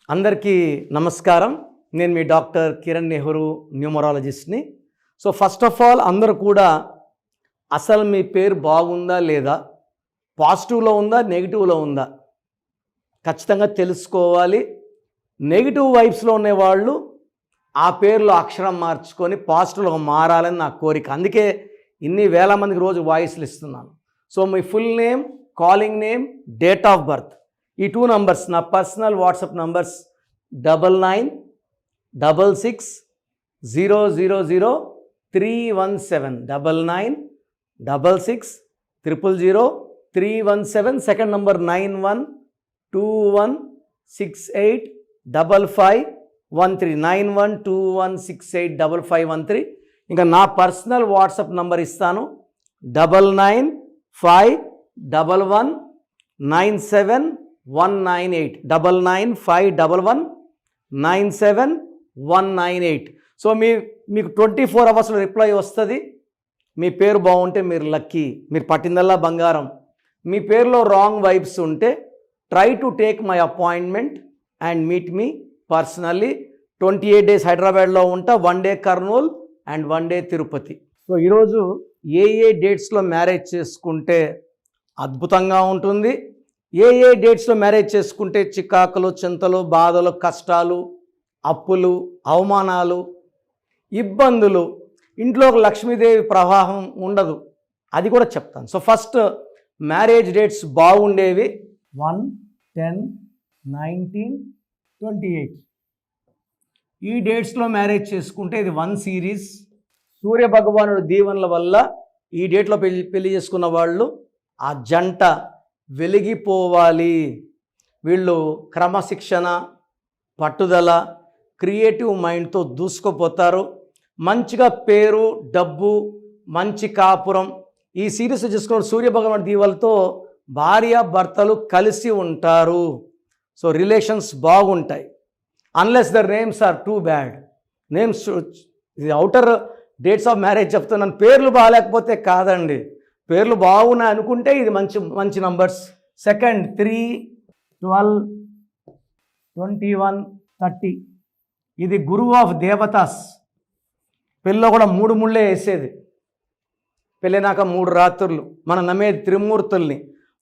అందరికీ నమస్కారం. నేను మీ డాక్టర్ కిరణ్ నెహ్రూ, న్యూమరాలజిస్ట్ని. సో ఫస్ట్ ఆఫ్ ఆల్ అందరూ కూడా అసలు మీ పేరు బాగుందా లేదా, పాజిటివ్లో ఉందా నెగిటివ్లో ఉందా ఖచ్చితంగా తెలుసుకోవాలి. నెగిటివ్ వైబ్స్లో ఉండేవాళ్ళు ఆ పేరులో అక్షరం మార్చుకొని పాజిటివ్లో మారాలని నా కోరిక. అందుకే ఇన్ని వేల మందికి రోజు వాయిస్లు ఇస్తున్నాను. So me full name, calling name, date of birth, ఈ 2 నంబర్స్ నా personal WhatsApp numbers 9966000317 9966000317. Second number 9121685513 9121685513. ఇంకా నా పర్సనల్ వాట్సాప్ నంబర్ ఇస్తాను 9951197198 9951197198. సో మీకు 24 అవర్స్లో రిప్లై వస్తుంది. మీ పేరు బాగుంటే మీరు లక్కీ, మీరు పట్టిందల్లా బంగారం. మీ పేరులో రాంగ్ వైబ్స్ ఉంటే try to take my appointment and meet me personally. 28 days హైదరాబాద్లో ఉంటా, 1 day Kurnool and 1 day Tirupati. So ఈరోజు ఏ డేట్స్లో మ్యారేజ్ చేసుకుంటే అద్భుతంగా ఉంటుంది, ఏ డేట్స్లో మ్యారేజ్ చేసుకుంటే చికాకులు, చింతలు, బాధలు, కష్టాలు, అప్పులు, అవమానాలు, ఇబ్బందులు, ఇంట్లో ఒక లక్ష్మీదేవి ప్రవాహం ఉండదు, అది కూడా చెప్తాను. సో ఫస్ట్ మ్యారేజ్ డేట్స్ బాగుండేవి 1, 10, 19, 28. ఈ డేట్స్లో మ్యారేజ్ చేసుకుంటే ఇది 1 సిరీస్. సూర్య భగవానుడు దీవెనల వల్ల ఈ డేట్లో పెళ్లి చేసుకున్న వాళ్ళు ఆ జంట వెలిగిపోవాలి. వీళ్ళు క్రమశిక్షణ, పట్టుదల, క్రియేటివ్ మైండ్తో దూసుకుపోతారు. మంచిగా పేరు, డబ్బు, మంచి కాపురం. ఈ సిరీస్ చూసుకున్న సూర్యభగవాన్ దీవెనలతో భార్య భర్తలు కలిసి ఉంటారు. సో రిలేషన్స్ బాగుంటాయి. Unless the names are too bad. Names ఇది అవుటర్ డేట్స్ ఆఫ్ మ్యారేజ్ చెప్తున్నాను. పేర్లు బాగాలేకపోతే కాదండి, పేర్లు బాగున్నాయి అనుకుంటే ఇది మంచి నంబర్స్. 2, 3, 12, 21, 30. ఇది గురువు ఆఫ్ దేవతాస్. పెళ్ళిలో కూడా 3 ముళ్ళే వేసేది. పెళ్ళినాక 3 రాత్రులు. మనం నమ్మేది త్రిమూర్తుల్ని,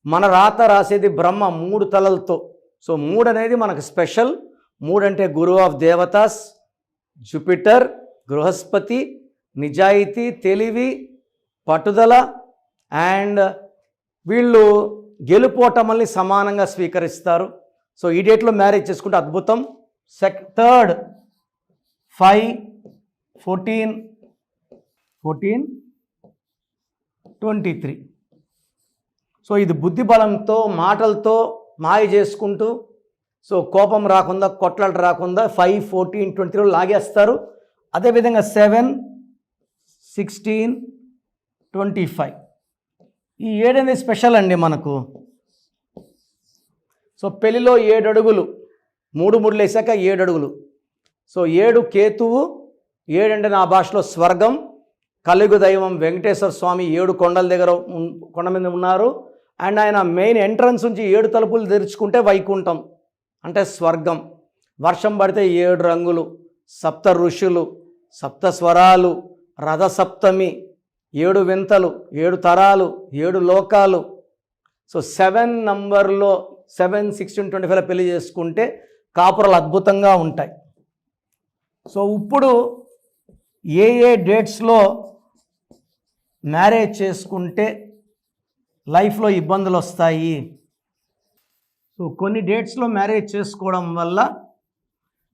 మన రాత రాసేది బ్రహ్మ 3 తలలతో. సో 3 అనేది మనకు స్పెషల్. 3 అంటే గురువు ఆఫ్ దేవతాస్, జూపిటర్, బృహస్పతి, నిజాయితీ, తెలివి, పట్టుదల. అండ్ వీళ్ళు గెలుపోటమల్ని సమానంగా స్వీకరిస్తారు. సో ఈ డేట్లో మ్యారేజ్ చేసుకుంటే అద్భుతం. 3rd 5, 14, 23. సో ఇది బుద్ధి బలంతో, మాటలతో మాయ చేసుకుంటూ, సో కోపం రాకుండా, కొట్లాట రాకుండా 5, 14, 23 లాగేస్తారు. అదేవిధంగా 7, 16, 25. ఈ 7 అనేది స్పెషల్ అండి మనకు. సో పెళ్ళిలో 7 అడుగులు, 3 ముళ్ళు వేసాక 7 అడుగులు. సో 7 కేతువు. 7 అంటే నా భాషలో స్వర్గం. కలియుగ దైవం వెంకటేశ్వర స్వామి 7 కొండల దగ్గర కొండ మీద ఉన్నారు. అండ్ ఆయన మెయిన్ ఎంట్రన్స్ నుంచి 7 తలుపులు తెరుచుకుంటే వైకుంఠం అంటే స్వర్గం. వర్షం పడితే 7 రంగులు, 7 ఋషులు, 7 స్వరాలు, రథసప్తమి, 7 వింతలు, 7 తరాలు, 7 లోకాలు. సో 7 నంబర్లో 7, 16, 25 పెళ్లి చేసుకుంటే కాపురాలు అద్భుతంగా ఉంటాయి. సో ఇప్పుడు ఏ డేట్స్లో మ్యారేజ్ చేసుకుంటే లైఫ్లో ఇబ్బందులు వస్తాయి. సో కొన్ని డేట్స్లో మ్యారేజ్ చేసుకోవడం వల్ల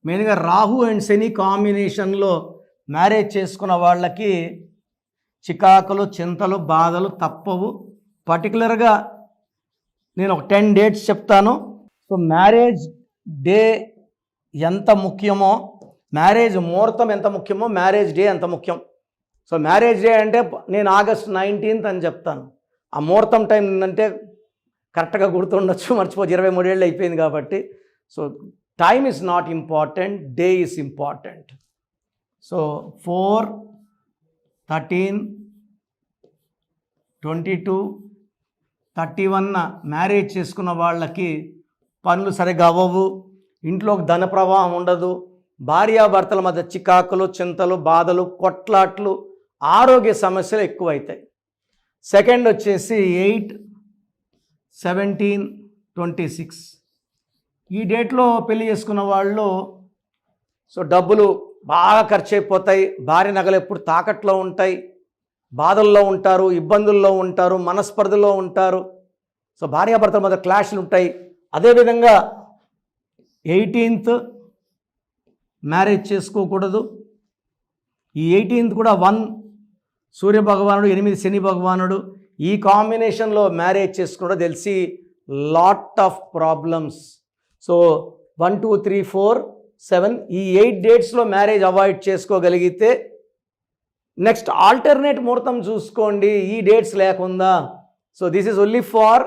మెయిన్గా రాహు అండ్ శని కాంబినేషన్లో మ్యారేజ్ చేసుకున్న వాళ్ళకి చికాకులు, చింతలు, బాధలు తప్పవు. పర్టికులర్గా నేను ఒక 10 డేట్స్ చెప్తాను. సో మ్యారేజ్ డే ఎంత ముఖ్యమో, మ్యారేజ్ ముహూర్తం ఎంత ముఖ్యమో, మ్యారేజ్ డే ఎంత ముఖ్యం. సో మ్యారేజ్ డే అంటే నేను August 19th అని చెప్తాను. ఆ ముహూర్తం టైం ఏంటంటే కరెక్ట్గా గుర్తుండొచ్చు, మర్చిపోవచ్చు, 23 ఏళ్ళు అయిపోయింది కాబట్టి. So time is not important, day is important. So 4, 13, 22, 31 marriage చేసుకున్న వాళ్ళకి పనులు సరిగా అవ్వవు, ఇంట్లోకి ధన ప్రవాహం ఉండదు, భార్యాభర్తల మధ్య చికాకులు, చింతలు, బాధలు, కొట్లాట్లు, ఆరోగ్య సమస్యలు ఎక్కువైతాయి. సెకండ్ వచ్చేసి 8, 17, 26 ఈ డేట్లో పెళ్లి చేసుకున్న వాళ్ళు సో డబ్బులు బాగా ఖర్చు అయిపోతాయి, భార్య నగలు ఎప్పుడు తాకట్లో ఉంటాయి, బాధల్లో ఉంటారు, ఇబ్బందుల్లో ఉంటారు, మనస్పర్ధలో ఉంటారు. సో భార్యాభర్తల మధ్య క్లాష్లు ఉంటాయి. అదేవిధంగా 18th మ్యారేజ్ చేసుకోకూడదు. ఈ 18th కూడా 1 సూర్య భగవానుడు, 8 శని భగవానుడు, ఈ కాంబినేషన్లో మ్యారేజ్ చేసుకుంటే తెలిసి లాట్ ఆఫ్ ప్రాబ్లమ్స్. సో 1, 2, 3, 4, 7 ఈ 8 డేట్స్లో మ్యారేజ్ అవాయిడ్ చేసుకోగలిగితే నెక్స్ట్ ఆల్టర్నేట్ ముహూర్తం చూసుకోండి ఈ డేట్స్ లేకుండా. So this is only for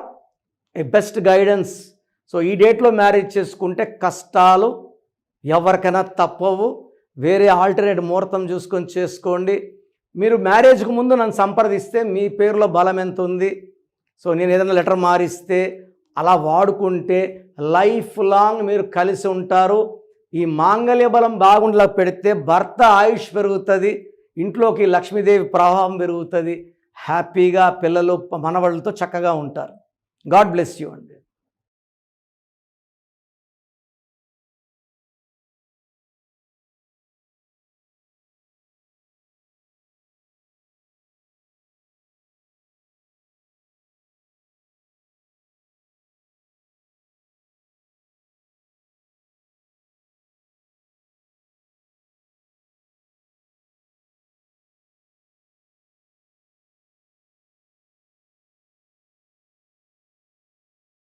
A best guidance. So ఈ డేట్లో మ్యారేజ్ చేసుకుంటే కష్టాలు ఎవరికైనా తప్పవు. వేరే ఆల్టర్నేట్ ముహూర్తం చూసుకొని చేసుకోండి. మీరు మ్యారేజ్కు ముందు నన్ను సంప్రదిస్తే మీ పేరులో బలం ఎంత ఉంది, సో నేను ఏదైనా లెటర్ మారిస్తే అలా వాడుకుంటే లైఫ్ లాంగ్ మీరు కలిసి ఉంటారు. ఈ మాంగళ్య బలం బాగుండలా పెడితే భర్త ఆయుష్ పెరుగుతుంది, ఇంట్లోకి లక్ష్మీదేవి ప్రవాహం పెరుగుతుంది, హ్యాపీగా పిల్లలు మనవళ్ళతో చక్కగా ఉంటారు. గాడ్ బ్లెస్ యూ అండి.